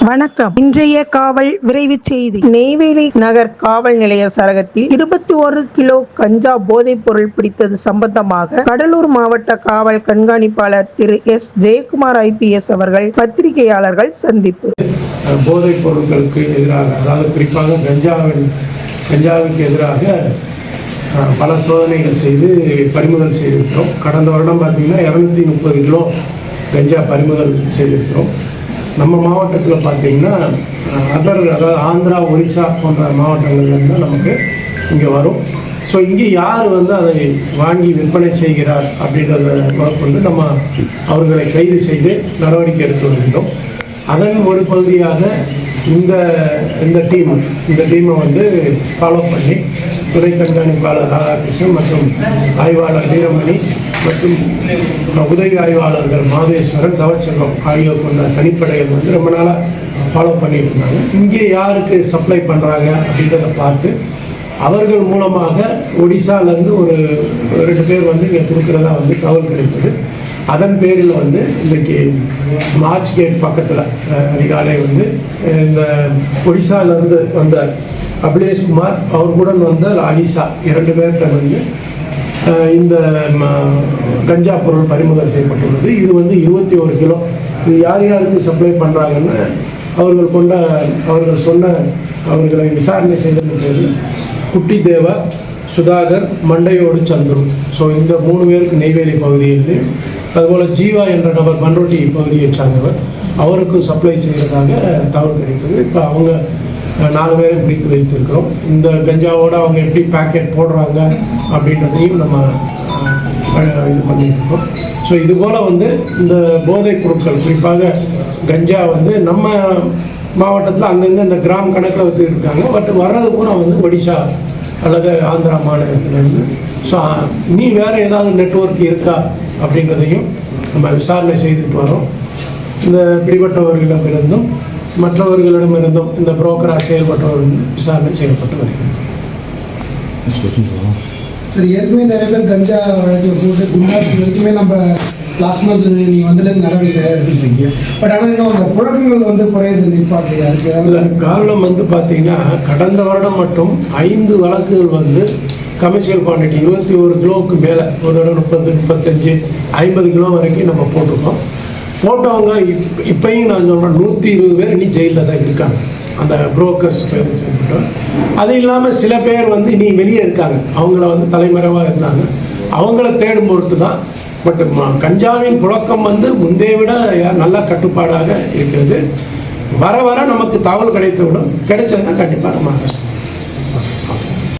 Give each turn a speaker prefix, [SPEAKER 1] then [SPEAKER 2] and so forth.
[SPEAKER 1] வணக்கம். இன்றைய காவல் விரைவு செய்தி. நெய்வேலி நகர் காவல் நிலைய சரகத்தில் 21 கிலோ கஞ்சா போதைப் பொருள் பிடித்தது சம்பந்தமாக கடலூர் மாவட்ட காவல் கண்காணிப்பாளர் திரு எஸ் ஜெயக்குமார் IPS அவர்கள் பத்திரிகையாளர்கள் சந்திப்பு.
[SPEAKER 2] போதைப் பொருட்களுக்கு எதிராக, அதாவது குறிப்பாக கஞ்சாவுக்கு எதிராக பல சோதனைகள் செய்து பறிமுதல் செய்திருக்கிறோம். கடந்த வருடம் பார்த்தீங்கன்னா 230 கிலோ கஞ்சா பறிமுதல் செய்திருக்கிறோம். நம்ம மாவட்டத்தில் பார்த்தீங்கன்னா அதாவது ஆந்திரா, ஒரிசா போன்ற மாவட்டங்கள்லேருந்து நமக்கு இங்கே வரும். ஸோ இங்கே யார் அதை வாங்கி விற்பனை செய்கிறார் அப்படின்றத கொண்டு நம்ம அவர்களை கைது செய்து நடவடிக்கை எடுத்து வருகிறோம். அதன் ஒரு பகுதியாக இந்த டீமை ஃபாலோ பண்ணி துணை கண்காணிப்பாளர் ராதாகிருஷ்ணன் மற்றும் ஆய்வாளர் வீரமணி மற்றும் உதவி ஆய்வாளர்கள் மாதேஸ்வரன், தவச்செல்வம் ஆகியோர் கொண்ட தனிப்படைகள் ரொம்ப நாளாக ஃபாலோ பண்ணிட்டு இருந்தாங்க. இங்கே யாருக்கு சப்ளை பண்ணுறாங்க அப்படின்றத பார்த்து அவர்கள் மூலமாக ஒடிசாலேருந்து ஒரு 2 பேர் இங்கே கொடுக்குறதா தகவல் கிடைத்தது. அதன் பேரில் இன்றைக்கி மார்ச் கேட் பக்கத்தில் அதிகாலை இந்த ஒடிசாலேருந்து வந்த அபிலேஷ்குமார், அவர் கூட வந்த அலிசா, 2 பேர்கிட்ட இந்த கஞ்சா பொருள் பறிமுதல் செய்யப்பட்டுள்ளது. இது 21 கிலோ. இது யார் யாருக்கு சப்ளை பண்ணுறாங்கன்னு அவர்களை விசாரணை செய்தது குட்டி தேவா, சுதாகர், மண்டையோடு சந்துரு. ஸோ இந்த 3 பேருக்கு நெய்வேலி பகுதியில், அதுபோல் ஜீவா என்ற நபர் பன்ருட்டி பகுதியை சார்ந்தவர், அவருக்கும் சப்ளை செய்கிறதாக தகவல் கிடைத்தது. இப்போ அவங்க 4 பேரை பிடித்து வைத்திருக்கிறோம். இந்த கஞ்சாவோடு அவங்க எப்படி பேக்கெட் போடுறாங்க அப்படின்றதையும் நம்ம இது பண்ணியிருக்கோம். ஸோ இதுபோல் இந்த போதைப் பொருட்கள், குறிப்பாக கஞ்சா நம்ம மாவட்டத்தில் அங்கங்கே இந்த கிராம் கணக்கில் விற்றுக்கிட்டு இருக்காங்க. பட் வர்றது பூரா ஒடிசா அல்லது ஆந்திரா மாநிலத்திலேருந்து. ஸோ நீ வேறு ஏதாவது நெட்வொர்க் இருக்கா அப்படின்றதையும் நம்ம விசாரணை செய்துட்டு வரோம். இந்த பிடிபட்டவர்களிடமிருந்தும் மற்றவர்களிடமிருந்தும் இந்த புரோக்கராக செயல்பட்டவர்கள் விசாரணை செய்யப்பட்டு வருகிறது.
[SPEAKER 3] சரி, ஏற்கனவே நிறைய பேர் கஞ்சா வழக்கில் போட்டு குண்டாஸ் வரைக்குமே நம்ம லாஸ்ட் மந்த் நீங்கள் நடவடிக்கை எடுத்துருக்கீங்க. பட் ஆனால் இன்னும் அந்த புழக்கங்கள் குறையிறது நிற்பாட்டியா இருக்குது.
[SPEAKER 2] காரணம் பார்த்தீங்கன்னா கடந்த வருடம் மட்டும் 5 வழக்குகள் கமர்ஷியல் குவான்டிட்டி 21 கிலோவுக்கு மேலே, ஒரு 30, 35, 50 கிலோ வரைக்கும் நம்ம போட்டிருக்கோம். போட்டவங்க இப்பயும் நான் சொல்கிறேன் 120 பேர் இன்னும் ஜெயிலில் தான் இருக்காங்க. அந்த புரோக்கர்ஸ் பேர் செய்யப்பட்டோம். அது இல்லாமல் சில பேர் இனி வெளியே இருக்காங்க. அவங்கள தலைமறைவாக இருந்தாங்க. அவங்கள தேடும் பொருட்டு தான். பட் கஞ்சாவின் புழக்கம் முந்தைய விட நல்ல கட்டுப்பாடாக இருக்கிறது. வர நமக்கு தகவல் கிடைத்தவுடன் கிடைச்சதுன்னா கண்டிப்பாக நம்ம